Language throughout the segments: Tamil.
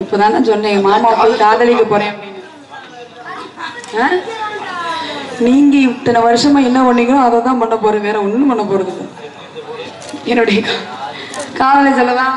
இப்பதானே சொன்னேன் மாமா போய் காதலிக்க போறேன் அப்படின்னு. நீங்க இத்தனை வருஷமா என்ன பண்ணீங்களோ அதை தான் பண்ண போறேன், வேற ஒண்ணும் பண்ண போறது இல்லை. என்னுடைய காதலை சொல்லவா?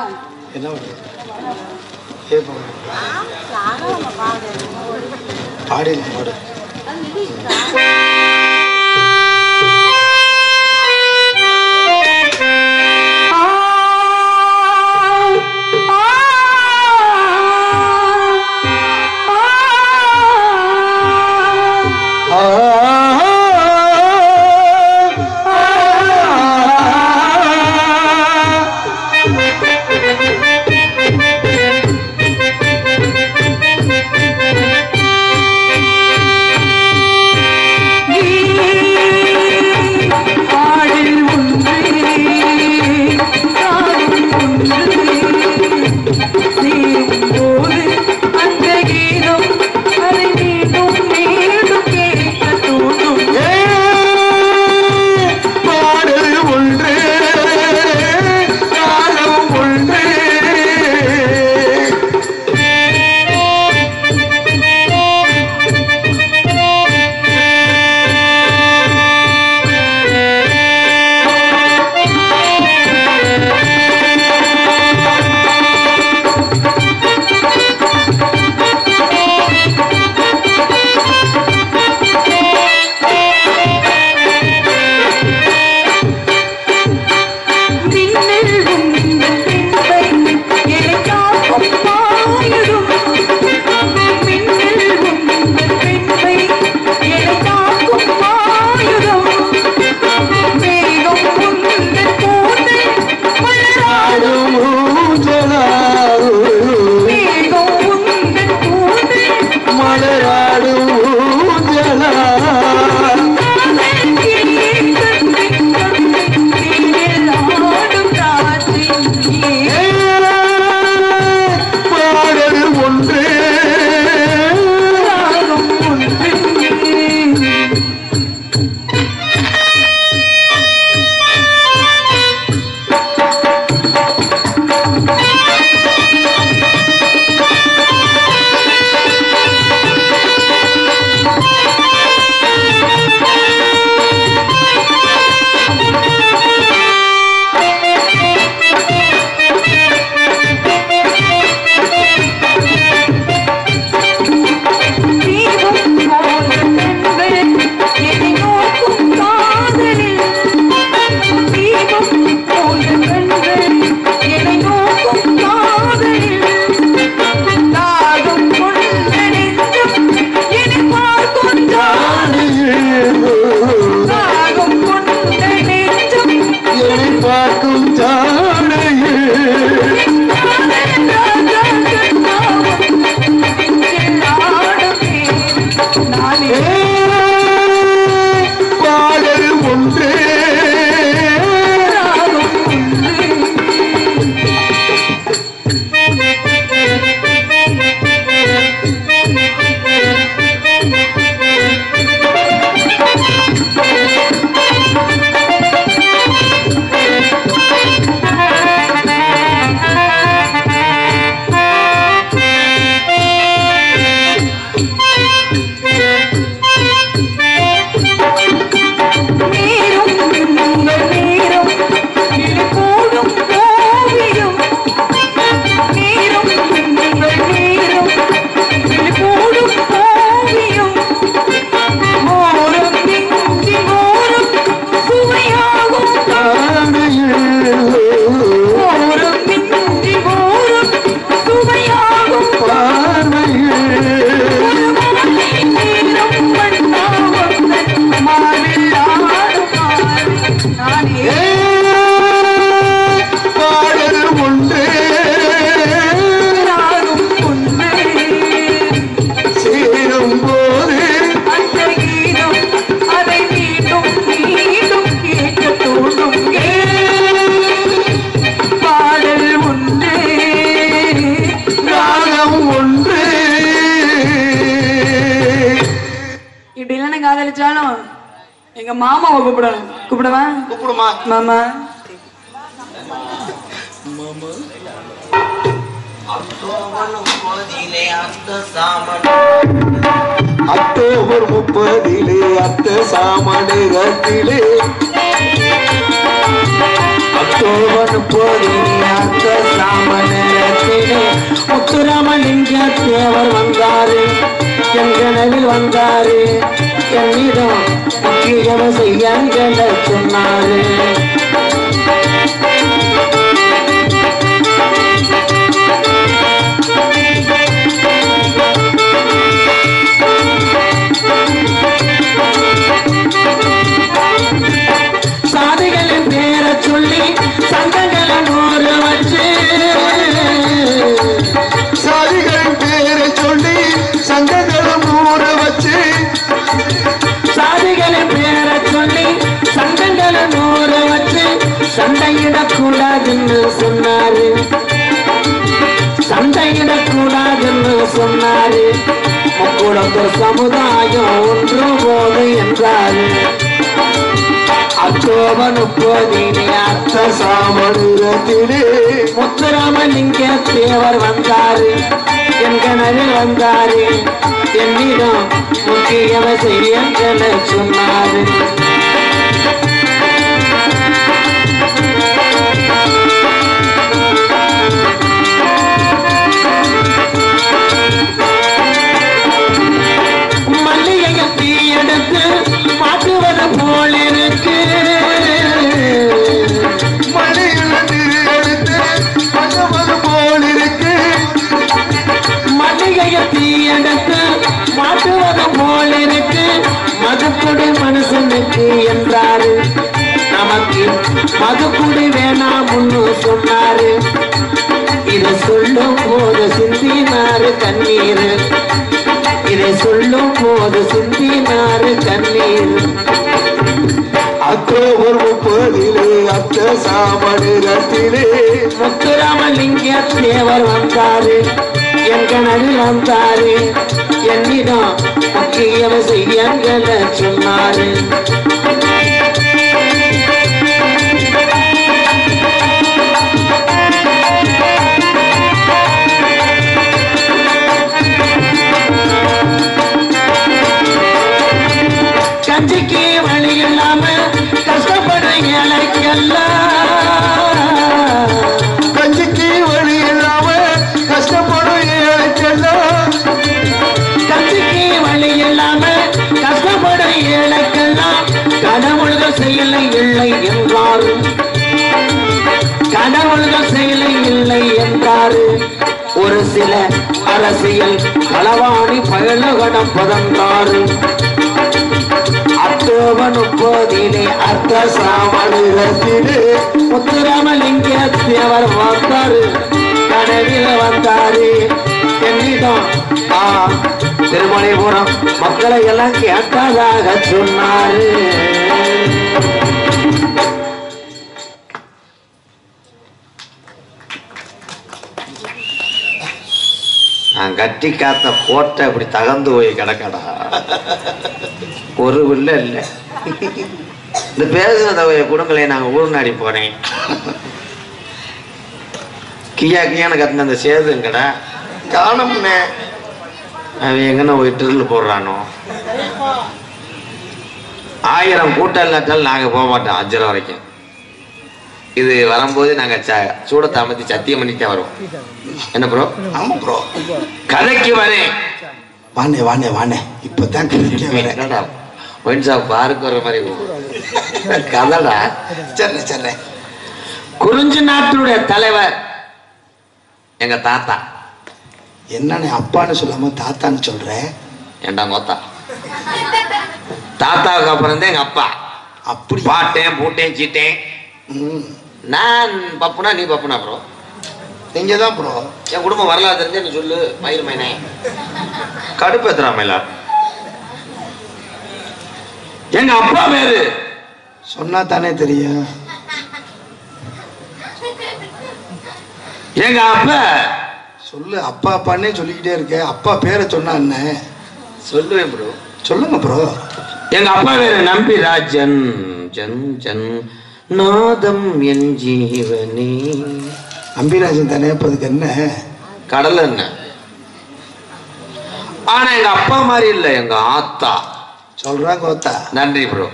எங்க மாமாவை கூப்பிடணும். கூப்பிடவா? கூப்பிடுமா? மாமா அக்டோபர் 30 அர்த்த சாமணிரத்திலே அக்டோபர் 30 அர்த்த சாமணிரத்திலே முத்துராமலிங்க தேவர் வந்தாரு என் கனவில் வந்தாரு என்னிடம் முக்கியம் செய்ய சொன்னாரு சாதிகளின் பேரை சொல்லி சங்கங்களை 100 வச்சு சாதிகளின் பேரை சொல்லி சங்கங்களை 100 வச்சு சாதிகளின் பேரை சொல்லி சங்கங்களை 100 வச்சு சண்டையிடக்கூடாதுன்னு சொன்னாரு சண்டையிடக்கூடாதுன்னு சொன்னாரு முக்குளத்தூர் சமுதாயம் ஒன்று போது என்றாரு அக்டோபர் 30 அர்த்த சாமணிரத்திலே முத்துராமலிங்க தேவர் வந்தாரு என் கனவில் வந்தாரு என்னிடம் முக்கியவ செய்ய சொன்னாரு மல்லிகையை தீ எடுத்து மாட்டுவது போல் இருக்கு மல்லிகையை தீ எடுத்து மாட்டுவது போல் இருக்கு மதுக்குடி மனுஷனுக்கு என்றாரு நமக்கு மதுக்குடி வேணாம்னு சொன்னாரு இதை சொல்லும் போது சிந்தினாரு கண்ணீர் இதை சொல்லும் போது சிந்தினாரு கண்ணீர் அக்டோபர் 30 அர்த்த சாமணிரத்திலே முத்துராமலிங்க தேவர் வந்தாரு என் கனவில் வந்தாரு என்னிடம் முக்கியவ செய்ய சொன்னாரு கஞ்சிக்கு வழி இல்லாம கஷ்டப்படும் ஏழைக்கெல்லாம் கஞ்சிக்கு வழி இல்லாம கஷ்டப்படும் ஏழைக்கெல்லாம் கஞ்சிக்கு வழி இல்லாம கஷ்டப்படும் ஏழைக்கெல்லாம் கடவுள்கள் செயலை இல்லை என்றாரு கடவுள்கள் செயலை இல்லை என்றாரு ஒரு சில அரசியல் களவாணி பயணகடம் பதந்தாரு அக்டோபர் 30 அர்த்த சாமணிரத்திலே முத்துராமலிங்க தேவர் வந்தாரு கனவில் வந்தாரு என்னிடம் திருமலைபுரம் மக்களை எல்லாம் கேட்டதாக சொன்னாரு நான் கட்டி காத்த கோட்டை இப்படி தகந்து போய் கிடக்கடா ஒரு உள்ள இல்லை இந்த பேசுனத குடும்பங்களை நாங்கள் ஊர்நாடி போனேன் கியா கியான்னு கத்தின அந்த சேதுங்கடா காணமுன்னே அவன் எங்கன்னு போய் ட்ரில் போடுறானோ 1000 கூட்டம் இல்லாட்டாலும் நாங்கள் போக மாட்டோம் 5 வரைக்கும் இது வரும்போது நாங்கள் சூடத்தை அமைத்தி சத்தியம் பண்ணிட்டே வரோம் என்ன ப்ரோ ஆமா ப்ரோ கதைக்கு வரேன் வானே வானே வானே இப்பதான் என்னடா ஒயின் ஷாப் பாருக்கு வர்ற மாதிரி கதடா சென்னை சென்னை குறிஞ்சி நாட்டுடைய தலைவர் எங்க தாத்தா என்னன்னு அப்பான்னு சொல்லாம தாத்தான்னு சொல்றேன் ஏண்டா மொத்தா தாத்தாவுக்கு அப்புறம் தான் எங்க அப்பா அப்படி பாட்டேன் பூட்டேன் சீட்டேன் நான் பப்புனா நீ பப்புனா ப்ரோ நீங்க தான் ப்ரோ என் குடும்பம் வரலாறு தெரிஞ்சு நீ சொல்லு மயில் மைனே கடுப்பு எத்தனா மயிலா எங்க அப்பா பேரு சொன்னா தானே தெரியும் எங்க அப்பா சொல்லு அப்பா அப்பான்னே சொல்லிக்கிட்டே இருக்க அப்பா பேரை சொன்னா என்ன சொல்லுவேன் ப்ரோ சொல்லுங்க ப்ரோ எங்க அப்பா பேரு நம்பிராஜன் ஜன் ஜன் நாதம் என் ஜீவனே நம்பிராஜன் தானே அப்ப அதுக்கு என்ன கடல் என்ன. ஆனா எங்க அப்பா மாதிரி இல்லை, எங்க ஆத்தா. சொல்றாங்க கோத்தா. நன்றி ப்ரோ.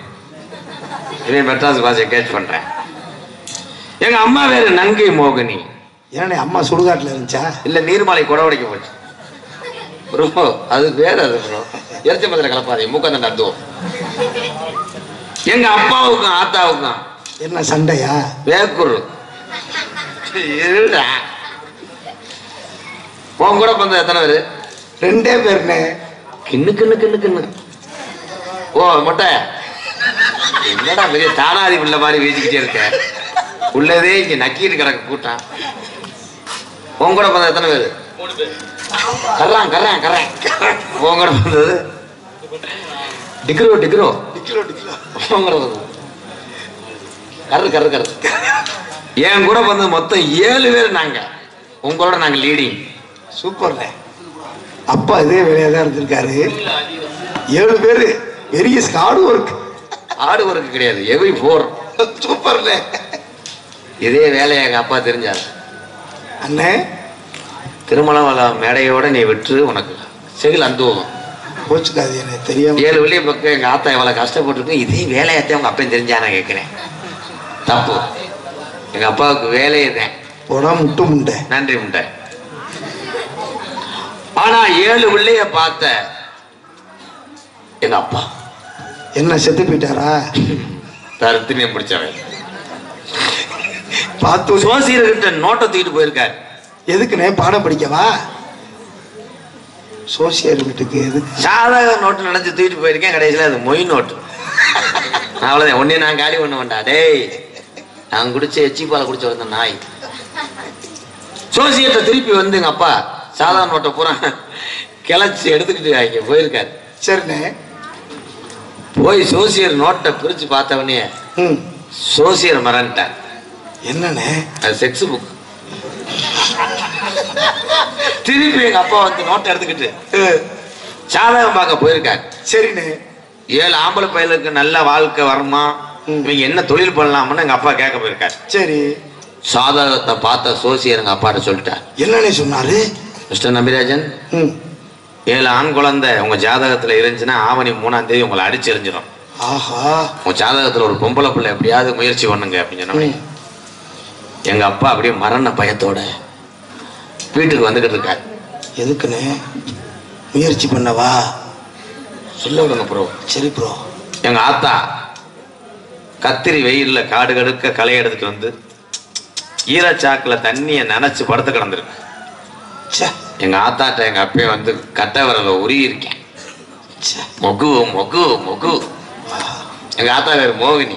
இவன் மெட்ராஸ் பாஷையை கேட்ச் பண்றேன். எங்க அம்மா வேறு நங்கை மோகினி. ஏன்னா அம்மா சுடுகாட்டுல இருந்துச்சா? இல்ல நீர்மலை குடவடைக்க போச்சு ப்ரோ. அது வேற. அது ப்ரோ எரிச்ச மதுரை கலப்பாதே மூக்கந்த நந்துவோம். எங்க அப்பாவுக்கும் ஆத்தாவுக்கும் என்ன சண்டையா? வேக்குரு. உன் கூட பிறந்த எத்தனை பேரு? 2 பேருண்ணே. கிண்ணு கிண்ணு கிண்ணு கிண்ணு. ஓ மொட்டை என்னடா பெரிய தானாதி உள்ள மாதிரி வீசிக்கிட்டே இருக்க. உள்ளதே இங்க நக்கிட்டு கிடக்க கூட்டம். உன் கூட பிறந்த எத்தனை பேரு? 3 பேர். கர்றான் கர்றான் கர்றேன். உன் கூட பிறந்தது டிக்ரோ டிக்ரோ டிக்கிலோ டிக்கிலோ. உன் கூட பிறந்தது கரு கரு கரு. என் கூட பிறந்தது மொத்தம் 7 பேர். நாங்க உங்களோட நாங்க லீடிங். சூப்பர்ண்ணே. அப்பா இதே வேலையா தான் இருந்திருக்காரு. 7 பேரு. பெரிய ஹார்ட் ஒர்க். ஆடு ஒர்க்கு கிடையாது, எவ்ரி 4. சூப்பர்ண்ணே. இதே வேலையை எங்க அப்பா தெரிஞ்சாரு. அண்ணே திருமணம் மேடையோட நீ விட்டு உனக்கு செகில் அந்துவோம் கோச்சுக்காது என்ன தெரியாம. 7 வெளியே பக்கம் எங்க ஆத்தா எவ்வளவு கஷ்டப்பட்டுருக்கு. இதே வேலையத்தான் உங்க அப்பையும் தெரிஞ்சா நான் கேட்கிறேன். தப்பு. எங்க அப்பாவுக்கு வேலையே தான். போனா முட்டு முண்டை. நன்றி முண்டை. ஆனா 7 பிள்ளைய பார்த்த எங்க அப்பா என்ன செத்து போயிட்டாரா? தருத்தினியம் பிடிச்சவன். பார்த்து சோசியர்கிட்ட நோட்டை தூக்கிட்டு போயிருக்காரு. எதுக்குண்ணே? பாடம் படிக்கவா? சோசியல் வீட்டுக்கு எதுக்கு? சாதக நோட்டு நினைச்சு தூக்கிட்டு போயிருக்கேன். கடைசியில் அது மொய் நோட்டு. அவ்வளவுதான். ஒன்னே நான் காலி பண்ண வேண்டாம். டேய் நான் குடிச்ச எச்சி பாலை குடிச்ச வந்த நாய். சோசியத்தை திருப்பி வந்து எங்க அப்பா சாதாரண நோட்டை பூரா கிளச்சி எடுத்துக்கிட்டு இங்க போயிருக்காரு. சரிண்ணே. போய் சோசியர் நோட்டை பிரிச்சு பார்த்தவனே சோசியர் மறந்துட்டார். என்னண்ணே? அது செக்ஸ் புக். திருப்பி எங்க அப்பா வந்து நோட்டை எடுத்துக்கிட்டு சாதகம் பார்க்க போயிருக்காரு. சரிண்ணே. 7 ஆம்பளை பையலுக்கு நல்ல வாழ்க்கை வருமா, இவங்க என்ன தொழில் பண்ணலாம்னு எங்க அப்பா கேட்க போயிருக்காரு. சரி. சாதகத்தை பார்த்த சோசியர் எங்க அப்பாட்ட சொல்லிட்டார். என்னண்ணே சொன்னாரு? மிஸ்டர் நம்பிராஜன், 7 ஆண் குழந்தை உங்க ஜாதகத்துல இருந்துச்சுன்னா ஆவணி 3ஆம் தேதி உங்களை அடிச்சு எறிஞ்சிடும். ஆஹா. உங்க ஜாதகத்துல ஒரு பொம்பளை பிள்ளை எப்படியாவது முயற்சி பண்ணுங்க அப்படின்னு சொன்ன எங்க அப்பா அப்படியே மரண பயத்தோட வீட்டுக்கு வந்துகிட்டு இருக்காரு. எதுக்குண்ணே? முயற்சி பண்ணவா? சொல்ல விடுங்க ப்ரோ. சரி ப்ரோ. எங்க ஆத்தா கத்திரி வெயில்ல காடு கடுக்க களை எடுத்துட்டு வந்து ஈரச்சாக்குல தண்ணிய நினைச்சு படுத்து கிடந்திருக்கு. எங்க ஆத்தாட்ட எங்க அப்பே வந்து கட்டை விரல உருகி இருக்கேன். மொகு மொகு மொகு. எங்க ஆத்தா வேறு மோகினி.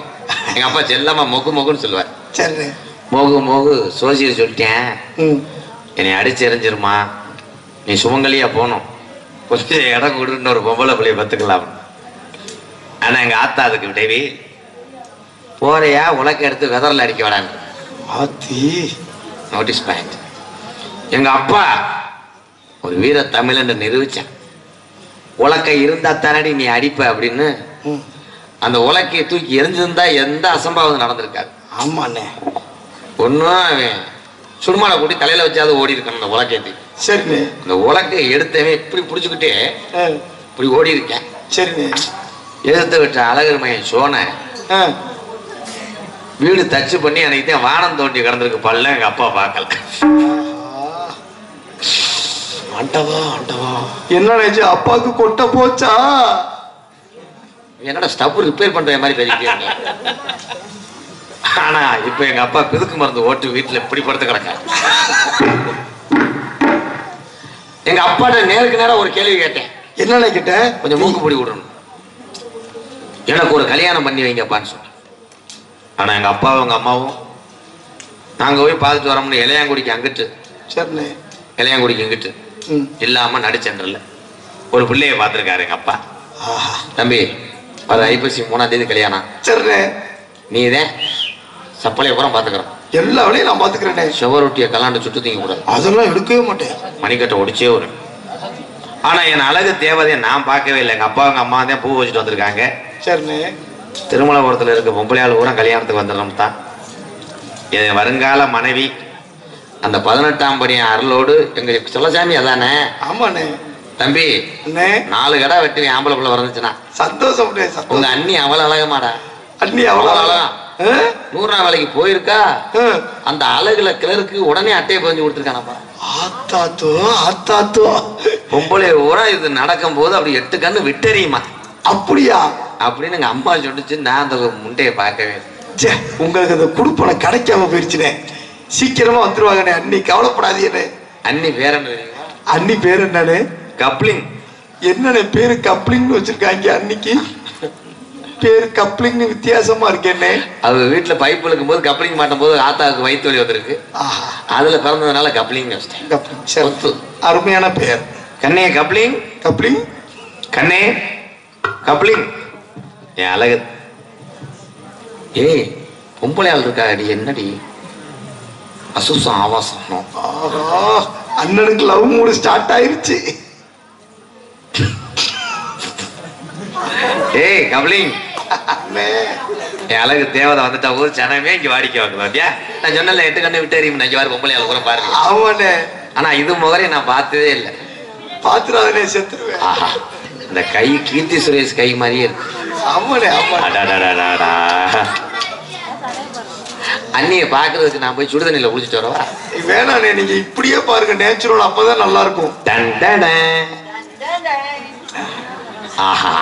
எங்க அப்பா செல்லம்மா மொகு மொகுன்னு சொல்லுவார். சரி. மோகு மோகு சோசியல் சொல்லிட்டேன், என்னை அடிச்சு எறிஞ்சிருமா, நீ சுமங்கலியா போகணும், கொஞ்சம் இடம் கொடுன்னு ஒரு பொம்பளை பிள்ளைய பத்துக்கலாம். ஆனா எங்க ஆத்தா அதுக்கு விடவி போறையா உலக்க எடுத்து வெதரில் அடிக்க விடாங்க. Notice point. எங்க அப்பா ஒரு வீர தமிழன் நிரூபிச்சான். உலக்கை இருந்தா தானடி நீ அடிப்ப அப்படின்னு. அந்த உலக்கையை தூக்கி எரிஞ்சிருந்தா எந்த அசம்பாவம் நடந்திருக்காது. ஆமாண்ணே. ஒன்னும் அவன் சுடுமான கூட்டி தலையில வச்சாவது ஓடி இருக்கணும் அந்த உலக்கையத்தை. சரிண்ணே. அந்த உலக்கை எடுத்தவன் இப்படி பிடிச்சுக்கிட்டே இப்படி ஓடி இருக்கேன். சரிண்ணே. எதிர்த்து விட்ட அழகர் மையன் சோனை வீடு தச்சு பண்ணி அன்னைக்கு வானம் தோண்டி கிடந்திருக்கு பல்ல. எங்க அப்பா பார்க்கல. ஆண்டவா ஆண்டவா. என்ன நினைச்சு அப்பாவுக்கு கொட்ட போச்சா? என்னோட ஸ்டவ் ரிப்பேர் பண்ற மாதிரி பேசிக்கிட்டே. ஆனா இப்ப எங்க அப்பா பிதுக்கு மருந்து ஓட்டு வீட்டுல இப்படி படுத்து கிடக்க. எங்க அப்பாட்ட நேருக்கு நேரம் ஒரு கேள்வி கேட்டேன். என்ன கேட்ட? கொஞ்சம் மூக்கு பிடி விடணும், எனக்கு ஒரு கல்யாணம் பண்ணி வைங்கப்பான்னு சொன்னேன். ஆனா எங்க அப்பாவும் எங்க அம்மாவும் நாங்க போய் பார்த்துட்டு வரோம்னு இளையாங்குடிக்கு அங்கிட்டு, சரிண்ணே, இளையாங்குடிக்கு இங்கிட்டு இல்லாம நடிச்சென்றல ஒரு பிள்ளைய பார்த்துருக்காரு எங்க அப்பா. தம்பி அது ஐப்பசி 3ஆம் தேதி கல்யாணம். சரிண்ணே. நீ தான் சப்பளைய பூரா பாத்துக்கிறோம். எல்லா வேலையும் நான் பாத்துக்கிறேனே. செவரொட்டிய கலாண்டு சுட்டு தீங்க கூடாது. அதெல்லாம் எடுக்கவே மாட்டேன். மணிக்கட்டை ஒடிச்சே வரும். ஆனா என் அழகு தேவதையை நான் பார்க்கவே இல்லை. எங்க அப்பா எங்க அம்மா தான் பூ வச்சுட்டு வந்திருக்காங்க. சரிண்ணே. திருமலபுரத்துல இருக்க பொம்பளையாள் பூரா கல்யாணத்துக்கு வந்துடணும் தான். என் வருங்கால மனைவி அந்த 18ஆம் படி அருளோடு எங்க சொல்லசாமி அதானே? ஆமாண்ணே. தம்பி அண்ணே 4 கடை வெட்டி ஆம்பளை பிள்ளை வரந்துச்சுன்னா சந்தோஷம். உங்க அண்ணி அவ்வளவு அழகமாடா. அண்ணி அவ்வளவு அழகா. 100 நாள் வேலைக்கு போயிருக்கா. அந்த அழகுல கிளருக்கு உடனே அட்டையை பதிஞ்சு கொடுத்துருக்கானப்பா. ஆத்தாத்தோ ஆத்தாத்தோ. பொம்பளை ஊரா இது நடக்கும் போது அப்படி 8 கண்ணு விட்டறியுமா. அப்படியா அப்படின்னு எங்க அம்மா சொல்லிச்சு. நான் அந்த முண்டையை பார்க்கவே. உங்களுக்கு அந்த குடுப்பனை கிடைக்காம போயிடுச்சுனே. சீக்கிரமா வந்துருவாங்கண்ணே. அண்ணி கவலைப்படாதீங்கண்ணே. அண்ணி பேர் என்ன? அண்ணி பேர் என்னன்னு? கப்ளிங். என்னண்ணே பேரு கப்ளிங்னு வச்சிருக்காங்க? அன்னைக்கு பேரு கப்ளிங்னு வித்தியாசமா இருக்கேன்னே. அவங்க வீட்டுல பைப் இழுக்கும் போது கப்ளிங் மாட்டும் போது ஆத்தாவுக்கு வயிற்று வலி வந்திருக்கு. அதுல பிறந்ததுனால கப்ளிங் வச்சிட்டேன். அருமையான பெயர். கண்ணே கப்ளிங். கப்ளிங் கண்ணே கப்ளிங். என் அழகு. ஏய் பொம்பளை ஆள் இருக்கா அடி? என்னடி அசுசம் ஆவாசம். அண்ணனுக்கு லவ் மூடு ஸ்டார்ட் ஆயிருச்சு. ஏய் கப்ளிங். என் அழகு தேவதை வந்துட்டா ஊர் ஜனமே இங்க வாடிக்கை வாங்க. நான் சொன்னல 8 கண்ணை விட்டு எறியும். இங்க வாரு பொம்பளை ஆள் கூட பாருங்க. ஆமாண்ணே. ஆனா இது முகரை நான் பார்த்ததே இல்லை. பாத்துறாதே செத்துருவேன். இந்த கை கீர்த்தி சுரேஷ் கை மாதிரியே இருக்கு. ஆமாண்ணே. அண்ணியை பாக்குறதுக்கு நான் போய் சுடுதண்ணில குளிச்சுட்டு வரவா? வேணாண்ணே, நீங்க இப்படியே பாருங்க. நேச்சுரல் அப்பதான் நல்லா இருக்கும். ஆஹா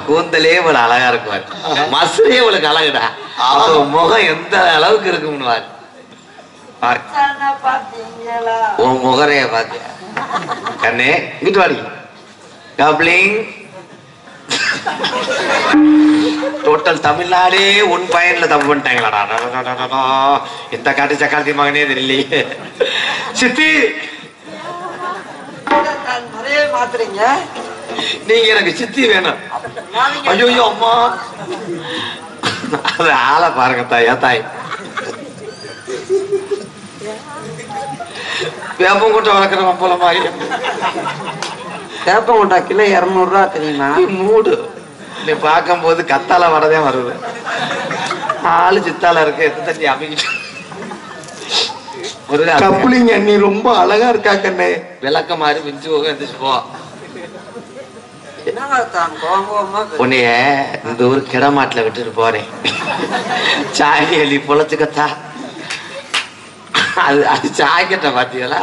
கூந்தலே இவ்வளவு அழகா இருக்குவார். மசுரே இவளுக்கு அழகுடா. முகம் எந்த அளவுக்கு இருக்கும்னு உன் முகரைய பாத்தியா? கண்ணே இங்கிட்டு வாடி. கப்ளிங். டோட்டல் தமிழ்நாடே உன் பயன்ல தப்பு பண்ணிட்டாங்களாடா. இந்த காட்டு சக்காலத்தி மகனே தெரியலையே. சித்தி மாத்துறீங்க. நீங்க எனக்கு சித்தி வேணும். ஐயோ அம்மா அது ஆளை பாருங்க தாயா. தாய் வேப்பங்கொட்டை வளர்க்குறவன் போல மாதிரி. வேப்பங்கொட்டா கிலோ 200 ரூபா தெரியுமா? மூடு. நீ பார்க்கும் போது கத்தால வரதே வருது. ஆளு சித்தால இருக்கு. எத்த தட்டி அமைக்கிட்டு ஒரு கப்ளிங் அண்ணி ரொம்ப அழகா இருக்கா கண்ணே. விளக்க மாதிரி மிஞ்சு போக எந்திரிச்சு போ. உன்னைய இந்த ஊர் கிடமாட்டில் விட்டுட்டு போறேன். சாயி அள்ளி பொழைச்சுக்கத்தா. அது சாய்க்கட்ட பாத்தீங்களா?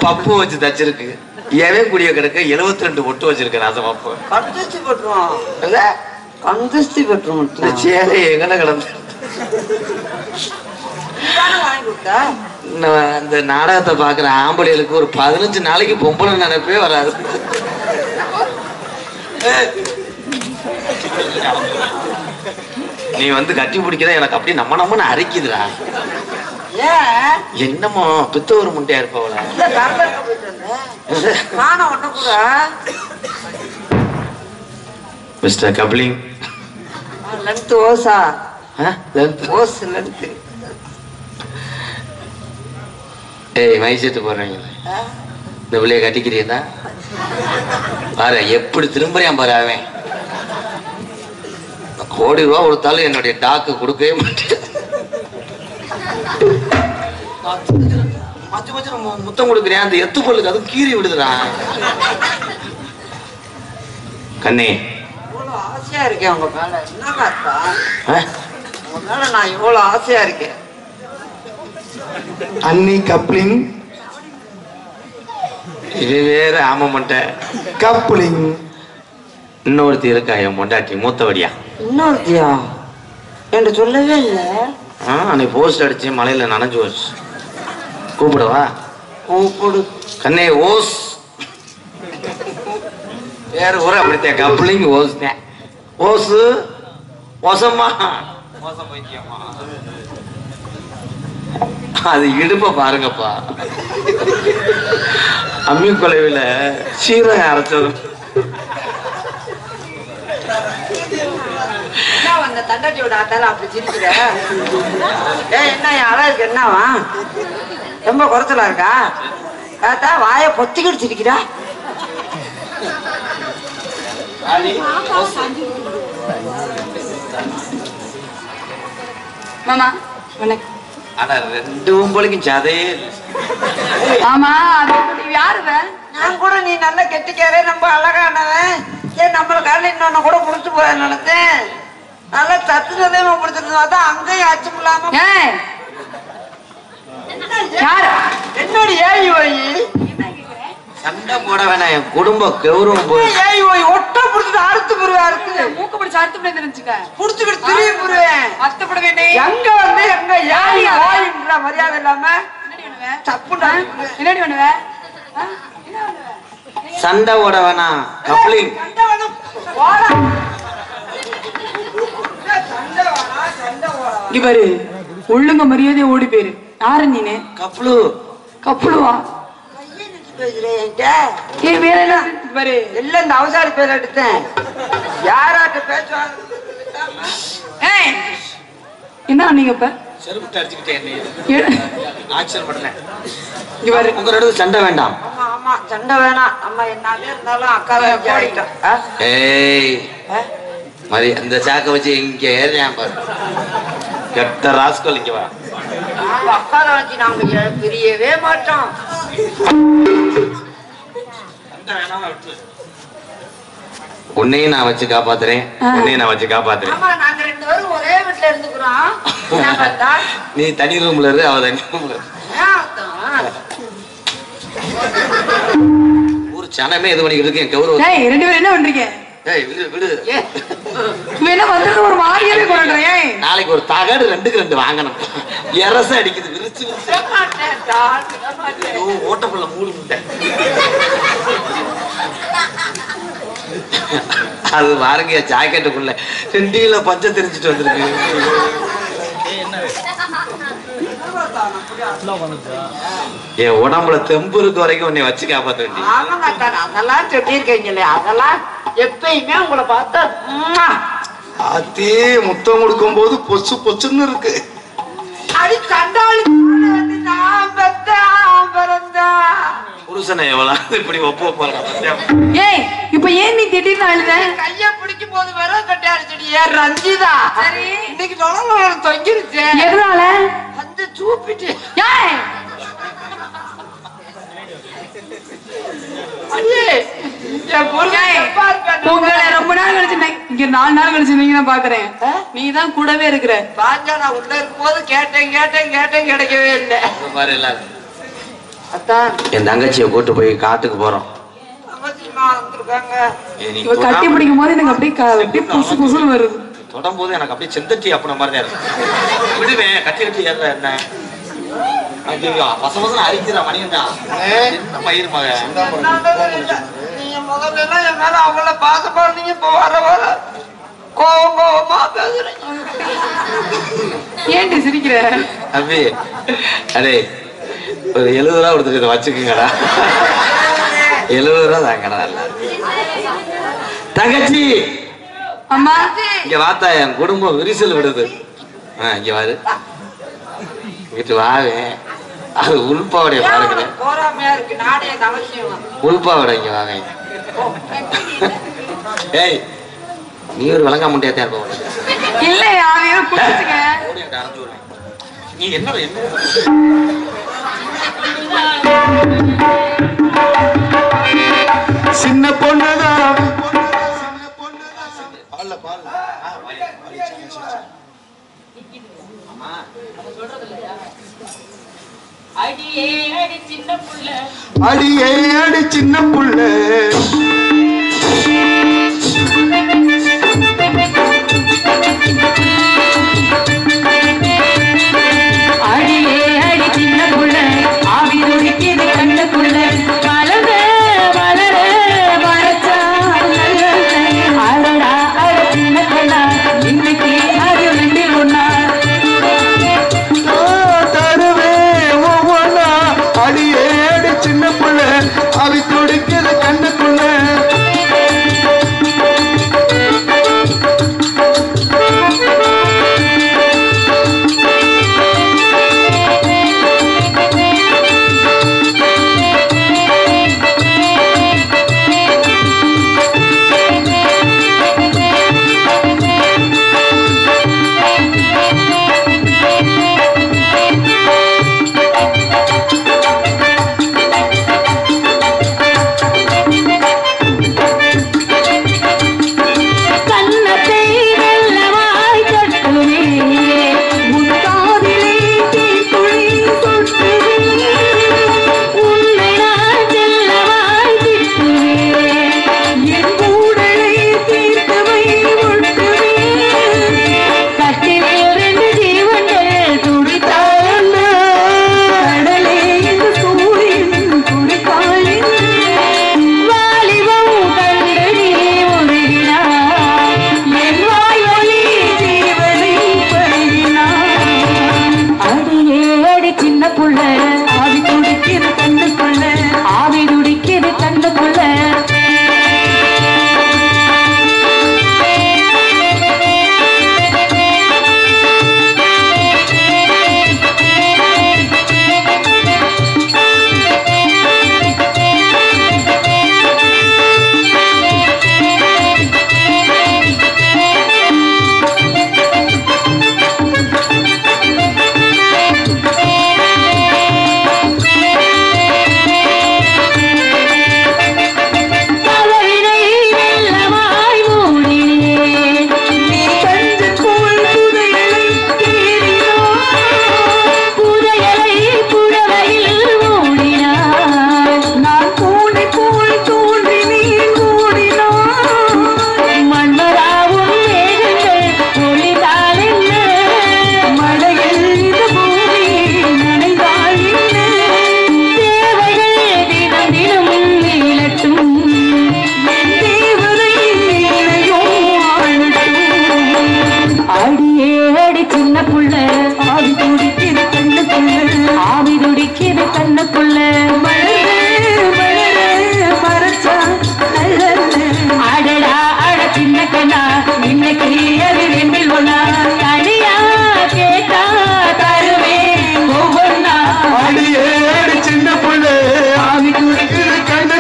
பப்பு வச்சு தச்சிருக்கு. எவன் குடிய கிடக்கு 72 பொட்டு வச்சிருக்கேன். ராச பப்பு கந்தஸ்தி பெட்ரோம். சேலை எங்கன கிடந்து அந்த நாடகத்தை பாக்குற ஆம்பளைகளுக்கு ஒரு 15 நாளைக்கு பொம்பளை நினைப்பே வராது. நீ வந்து கட்டி பிடிக்கிற எனக்கு அப்படி நம்மன்னு அரைக்குதுடா. என்னமோ பித்த ஒரு முண்டையா இருப்பவள. Mister coupling. லென்த் ஓசா. ஓஸ் லென்த். ஏய் மைசெட்டு போடுறீங்க. இந்த பிள்ளைய கட்டிக்கிறீங்களா? பாரு எப்படி திரும்புறியான் பாரு. அவன் கோடி ரூபா கொடுத்தாலும் என்னுடைய டாக்கு கொடுக்கவே மாட்டேன். முத்தம் கொடுக்குறேன். அந்த எத்து பொருளுக்கு அதுவும் கீறி விடுதுடா. கண்ணே ஆசையா இருக்கேன் உங்க மேல. என்ன காத்தா உங்க மேல நான் இவ்வளவு ஆசையா இருக்கேன். அண்ணி கப்ளிங். இது வேற ஆம மண்டை. கப்ளிங். இன்னொருத்தி இருக்கா என் பொண்டாட்டி மூத்தவடியா. இன்னொருத்தியா? என்கிட்ட சொல்லவே இல்லை. அன்னைக்கு போஸ்ட் அடிச்சு மலையில நனைஞ்சு போச்சு. கூப்பிடவா? கூப்பிடு. கண்ணே ஓஸ். வேற ஊர அப்படித்தான். Coupling hose. ஓசு மோசமா மோசம் வைக்கியமா. அது இடுப்ப பாருங்கப்பா. அம்மி கொலைவில சீரகம் அரைச்சது. தண்டட்டியோட ஆத்தால அப்படி சிரிக்கிற. என்ன அழகு? என்னவா ரொம்ப குறைச்சலா இருக்கா? ஆத்தா வாய பொத்திக்கிட்டு சிரிக்கிறா. மாமா வணக்கம். ஆனா 2 பொம்பளைக்கும் சதையே இல்லை. ஆமா அது யாரு நான் கூட நீ நல்லா கெட்டிக்காரே ரொம்ப அழகானவன் சரி நம்மள காலையில் இன்னொன்னு கூட புடிச்சு போய நினைச்சேன் நல்லா தத்துனதே பிடிச்சிருந்தோம் அதான் அங்கேயும் அச்சம் இல்லாம யாரு என்னடி ஏய் ஓய் சண்டை போட வேணாம், என் குடும்ப கௌரவம் போய். ஏய் ஓய் ஒட்ட புடிச்சிட்டு அறுத்து புருவேன் அறுத்து மூக்க பிடிச்சு அறுத்து போய் தெரிஞ்சுக்க புடிச்சுக்கிட்டு திரும்பி புருவேன் அத்தப்பட வேண்டே எங்க வந்து எங்க ஏய் ஓய்ன்ற மரியாதை இல்லாம தப்புடா என்னடி பண்ணுவ சண்டை போட வேணாம், கப்ளிங். இங்க பாரு ஒழுங்க மரியாதையா ஓடி போயிரு. யாரு நீனு? கப்ளு. கப்புளுவா? ஏன் வேற என்ன பாரு எல்லாம் இந்த அவசாரி பேர் எடுத்தேன் யாராட்ட பேசுவாங்க என்ன நீங்க இப்ப செருப்பு அடிச்சுக்கிட்டேன் இங்க பாரு உங்க ரெண்டு சண்டை வேண்டாம். ஆமா ஆமா சண்டை வேணாம் அம்மா என்னாலே இருந்தாலும் அக்கா ஆயிட்டோம். ஏய் மாதிரி அந்த சாக்க வச்சு இங்க ஏறியான் பாரு, கெட்ட ராஸ்கல். இங்க வா, நாங்க அக்கால வச்சு நாங்க பிரியவே மாட்டோம். உன்னையும் நான் வச்சு காப்பாத்துறேன், உன்னையும் நான் வச்சு காப்பாத்துறேன். ஆமா நாங்க 2 பேரும் ஒரே வீட்டுல இருந்துக்கிறோம். நீ தனி ரூம்ல இரு, அவ தனி ரூம்ல இரு. ஒரு சனமே இது பண்ணிக்கிட்டு இருக்கேன் கௌரவம். 2 பேரும் என்ன பண்றீங்க? விடு விடு. வேணா வந்து ஒரு மாதிரியாவே கொண்டுறேன். நாளைக்கு ஒரு தகடு 2க்கு 2 வாங்கணும். எரச அடிக்குது, விரிச்சு ஓட்டப்புள்ள மூணு முட்டை. அது பாருங்க ஜாக்கெட்டுக்குள்ள 2 கிலோ பச்சை தெரிஞ்சுட்டு வந்திருக்கு. என் உடம்புல தெம்பு இருக்க வரைக்கும் உன்னை வச்சு காப்பாத்த வேண்டிய. அதெல்லாம் சொல்லியிருக்கீங்களே, அதெல்லாம் எப்பயுமே உங்களை பார்த்தா அதே முத்தம் கொடுக்கும் போது பொச்சு பொச்சுன்னு இருக்கு. அடி கண்டாளி நான் பிறந்தா புருஷனை எவ்வளவு இப்படி ஒப்பு போறான். ஏய் இப்ப ஏன் நீ திடீர்னு அழுத? கைய பிடிக்கும் போது வெறும் கட்டி அடிச்சிட்டியே ரஞ்சிதா. சரி இன்னைக்கு நொழல தொங்கிருச்சு. எதனால? வந்து சூப்பிட்டு ஏய் அடியே என் புருஷன் எப்பா இருக்கான்னு உங்களை ரொம்ப நாள் கழிச்சு இங்க 4 நாள் கழிச்சு நீங்க நான் பாக்குறேன். நீ தான் கூடவே இருக்கிற. பாஞ்சா நான் உள்ள இருக்கும்போது கேட்டேன் கேட்டேன் கேட்டேன் கிடைக்கவே இல்லை. பாரு எல்லாரும் அத்தான் என் தங்கச்சியை கூட்டு போய் காட்டுக்கு போறோம். அவசியமா வந்திருக்காங்க. இவ கட்டி பிடிக்கும் போது எனக்கு அப்படியே புசு புசுன்னு வருது. தொடும் போது எனக்கு அப்படியே செந்தட்டி அப்பன மாதிரி தான் இருக்கு. விடுவேன் கட்டி கட்டி ஏற என்ன வசவசம் அரிக்கிற மணியன்தான் என்ன பயிர் மக. நீங்க முதல்ல எல்லாம் என் மேல அவங்கள பாசமா இருந்தீங்க, இப்ப வர வர கோவமா பேசுறீங்க. ஏன்டி சிரிக்கிற? அபி அடே ஒரு 70 ரூபா கொடுத்துட்டு இதை வச்சுக்கோங்கடா. 70 ரூபா தாங்கடா. தங்கச்சி அம்மா இங்க வாத்தா, என் குடும்பம் விரிசல் விடுது. இங்க வாரு, வீட்டு வாவே. அது உள்பாவடைய பாருங்க, போராமையா இருக்கு. நானே அவசியம் உள்பாவடை. இங்க வாங்க. ஏய் நீ ஒரு விளங்க முடியாதே இருப்ப. இல்ல யாரையும் குடிச்சுக்க. நீ என்ன என்ன சின்ன பொண்ணுதான் அடியே அடி சின்ன புள்ள, அடியே அடி சின்ன புள்ள, அடியே அடி சின்ன புள்ள, ஆவி துடிக்குது கண்ணுக்குள்ள, வளர வளர வரச்சா அடடா அட சின்ன புள்ள, இன்னைக்கு அது 2 ஒண்ணா தருவே ஒவ்வொன்னா. அடியே அடி சின்ன புள்ள, அவி துடிக்கிற கண்ணுக்குள்ள.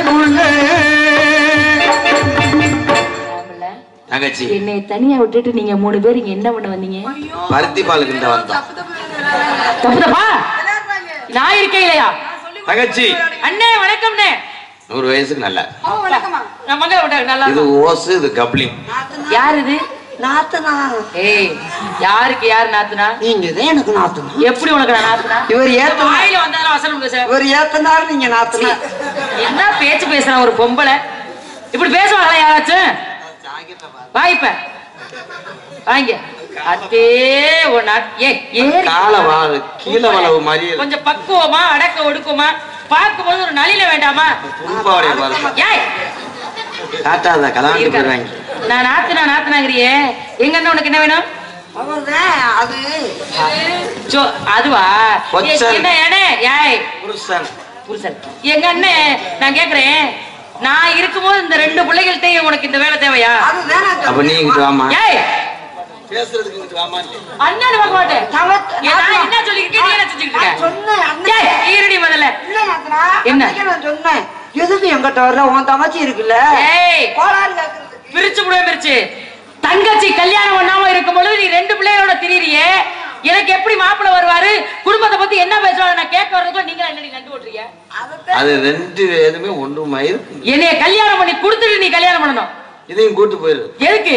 புள்ள என்னை தனியா விட்டுட்டு நீங்க 3 பேர் இங்க என்ன பண்ண வந்தீங்க? பருத்தி பாலுக்கு இந்த வந்தோம். தப்புதப்பா நான் இருக்கே இல்லையா? தங்கச்சி அண்ணே வணக்கம்ண்ணே. 100 வயசுக்கு நல்லா. வணக்கம்மா. நான் மங்கள விட்டா நல்லா. இது ஓசு, இது கப்ளிங். யார் இது? நாத்துனா. ஏய் யாருக்கு யார் நாத்துனா? நீங்க தான் எனக்கு நாத்துனா. எப்படி உனக்கு நான் நாத்துனா? இவர் ஏத்துனா. வாயில வந்தாலும் வசனம் பேச. இவர் ஏத்துனாரு நீங்க நாத்துனா. என்ன பேச்சு பேசுறான் ஒரு பொம்பளை? இப்படி பேசுவாங்களா யாராச்சும்? வாய்ப்ப வாங்க அதே ஒண்ணா கீழே வளவு மாதிரி கொஞ்சம் பக்குவமா அடக்க ஒடுக்குமா பார்க்கும்போது ஒரு நளில வேண்டாமா? காட்டாத கலாண்டு போயிடுவாங்க. நான் நாத்துனாங்கிறியே எங்க அண்ணன் உனக்கு என்ன வேணும்? அதுவா புருஷன் எங்க அண்ணன் நான் கேக்குறேன். நான் இருக்கும்போது இந்த 2 பிள்ளைகள்கிட்ட உனக்கு இந்த வேலை தேவையா? அப்ப நீ இங்க வாமா. ஏய் பேசுறதுக்கு இங்க வாமா. அண்ணன் பார்க்க மாட்டேன். நான் என்ன சொல்லிருக்கேன் நீ என்ன செஞ்சிட்டு இருக்க? சொன்னேன் அண்ணன். ஏய் ஈரடி முதல்ல. இல்ல நாத்துனா. என்ன? நான் சொன்னேன். எதுக்கு என்கிட்ட வர்ற உன் தங்கச்சி இருக்குல்ல? ஏய் கோளாறு கேக்குது. பிரிச்சு தங்கச்சி கல்யாணம் பண்ணாம இருக்கும்போது நீ 2 பிள்ளைகளோட திரியிறியே. எனக்கு எப்படி மாப்பிள்ள வருவாரு? குடும்பத்தை பத்தி என்ன பேசுவாங்க நான் கேட்க வரதுக்குள்ள நீங்க என்னடி நண்டு ஓட்டுறீங்க? அது 2 வேதுமே ஒன்றுமா இருக்கு. என்னைய கல்யாணம் பண்ணி கொடுத்துட்டு நீ கல்யாணம் பண்ணணும். இதையும் கூட்டு போயிரு. எதுக்கு?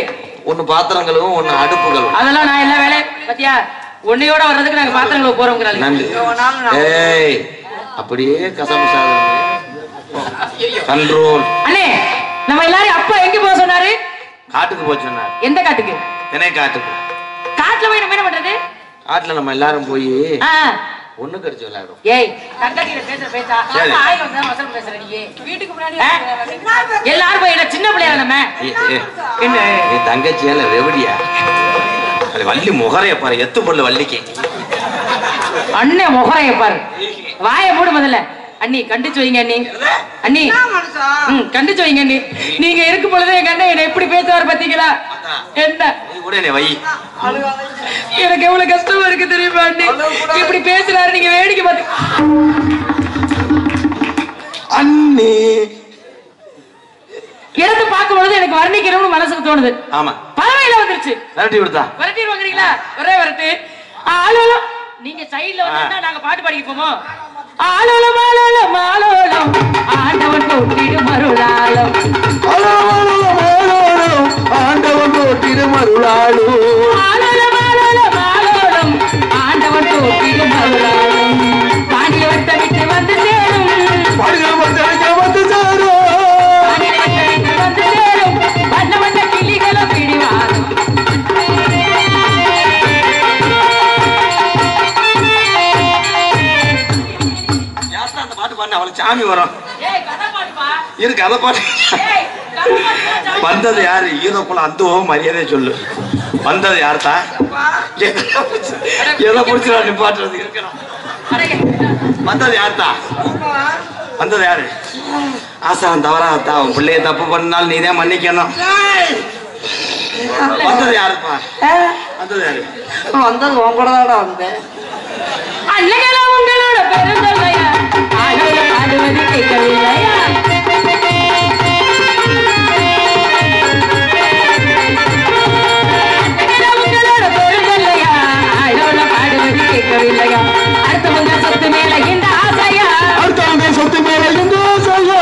ஒன்னு பாத்திரங்களும் ஒன்னு அடுப்புகளும். அதெல்லாம் நான் எல்லா வேலை பத்தியா உன்னையோட வர்றதுக்கு நாங்க பாத்திரங்களை போறோம்ங்கறாங்க. நன்றி. ஏய் அப்படியே கசமசாத கண்ட்ரோல். அண்ணே நம்ம எல்லாரும் அப்பா எங்க போக சொன்னாரு? காட்டுக்கு போக சொன்னாரு. எந்த காட்டுக்கு? தினை காட்டுக்கு. காட்டுல போய் நம்ம என்ன பண்றது? காட்டுல நம்ம எல்லாரும் போய் ஒண்ணு கடிச்சு விளையாடும். ஏய் தங்கச்சியில பேசா ஆயிரம் வந்தா வசனம் பேசுற நீ வீட்டுக்கு முன்னாடி எல்லாரும் போய் சின்ன பிள்ளையா நம்ம என்ன நீ தங்கச்சியால ரெவடியா? அது வள்ளி முகரைய பாரு. எத்து பொருள் வள்ளிக்கு அண்ணன் முகரைய பாரு. வாய மூடு முதல்ல. அண்ணி கண்டிச்சு வைங்க அண்ணி. அண்ணி கண்டிச்சு வைங்க அண்ணி. நீங்க இருக்கும் பொழுது எங்க அண்ணன் என்ன எப்படி பேசுவார் பாத்தீங்களா? என்ன வை. எனக்கு எவ்வளவு கஷ்டமா இருக்கு தெரியுமா அண்ணி? இப்படி பேசுறாரு நீங்க வேடிக்கை பார்த்து. அண்ணி எடுத்து பார்க்கும் பொழுது எனக்கு வர்ணிக்கணும்னு மனசுக்கு தோணுது. ஆமா பறவையில வந்துருச்சு. விரட்டி வாங்குறீங்களா? ஒரே வரட்டு. ஆளோலம் நீங்க சைடுல வந்தா நாங்க பாட்டு பாடிப்போமோ? ஆளோலம் ஆளோலம் ஆளோலம் ஆண்டவன் போட்டிடு மருளாலம். ஆண்டவன் போட்டிடு மருளாலும். ஆளோலம் ஆளோலம் ஆளோலம் ஆண்டவன் போட்டிடு மருளாலம். பாண்டிய வட்ட விட்டு வந்து சேரும். பாடுகிற மக்களுக்கு வந்து சேரும். பாண்டிய வட்ட விட்டு வந்து சேரும். வண்ண வண்ண கிளிகளும் பிடிவாரும். அவளுக்கு சாமி வரும். இருக்கு அதை பாட்டு. வந்தது யாரு? ஈரோக்குள்ள அந்த மரியாதை சொல்லு. வந்தது யார்த்தா? எதை பிடிச்சி நிப்பாட்டுறது இருக்கணும். வந்தது யார்த்தா? வந்தது யாரு? ஆசாரம் தவறா அவன் பிள்ளைய தப்பு பண்ணாலும் நீதான் மன்னிக்கணும். வந்தது யாருப்பா? வந்தது யாரு? வந்தது உன் கூட தானே வந்தேன். அன்னைகளா உங்களோட பெருந்தொல்லையா ஆடோட பாடுவது கேட்கவில்லையா? உங்களோட பெருந்தொல்லையா ஆடோட பாடுவது கேட்கவில்லையா? அடுத்தவங்க சொத்து மேல இந்த ஆசையா, அடுத்தவங்க சொத்து மேல இந்த ஆசையா,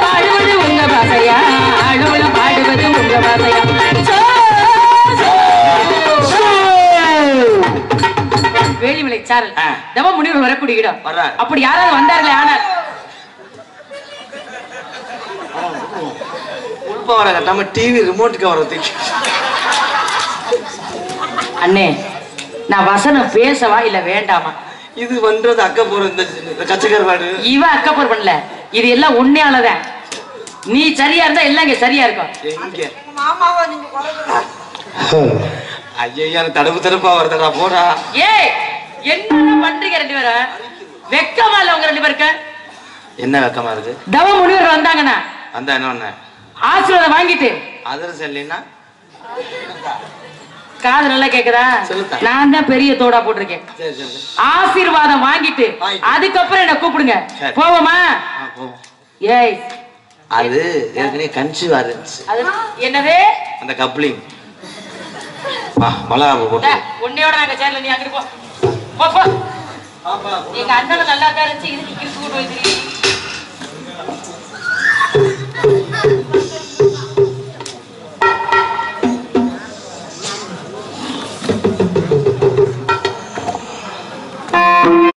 பாடுவது உங்க பாசையா, ஆடோட பாடுவது உங்க பாசையா. வேலிமலை சாரல் தவ முனிவர் வரக்கூடிய இடம். அப்படி யாராவது வந்தார்களே ஆனால் உள்பவரை கட்டாம டிவி ரிமோட்டுக்கு வரதுக்கு. அண்ணே நான் வசனம் பேசவா இல்ல வேண்டாமா? இது பண்றது அக்க போற இந்த கச்சக்கருவாடு இவ அக்கப்போர் பண்ணல, இது எல்லாம் உண்மையானதான். நீ சரியா இருந்தா எல்லாம் இங்க சரியா இருக்கும். எங்க மாமாவை நீங்க குறைக்கலாம். ஐயா தடுப்பு தடுப்பா வருதடா போடா. ஏய் என்ன பண்றீங்க ரெண்டு பேரும்? வெக்கமா இல்ல உங்க ரெண்டு பேருக்கு? என்ன வெக்கமா இருக்கு? தவ முனிவர் வந்தாங்கண்ணா, வந்தா என்ன பண்ண? ஆசீர்வாதம் வாங்கிட்டு அதிரசம் இல்லைன்னா காது நல்லா கேக்குதா? சொல்லுதா. நான் தான் பெரிய தோடா போட்டிருக்கேன். சரி சரி ஆசீர்வாதம் வாங்கிட்டு அதுக்கப்புறம் என்ன கூப்பிடுங்க. சரி. போவோமா? போவோம். ஏய் அது ஏற்கனவே கன்சீவ் ஆயிருச்சு. அது என்னது? அந்த கப்ளிங் மலகாப்பு போட்டு உன்னையோட நாங்க சேரல, நீ அங்கிட்டு போ. போ போ. எங்க அண்ணன் நல்லா தான் இருந்துச்சு, இதுக்கு கிறுக்கு கூட்டு வைக்கிறீங்க.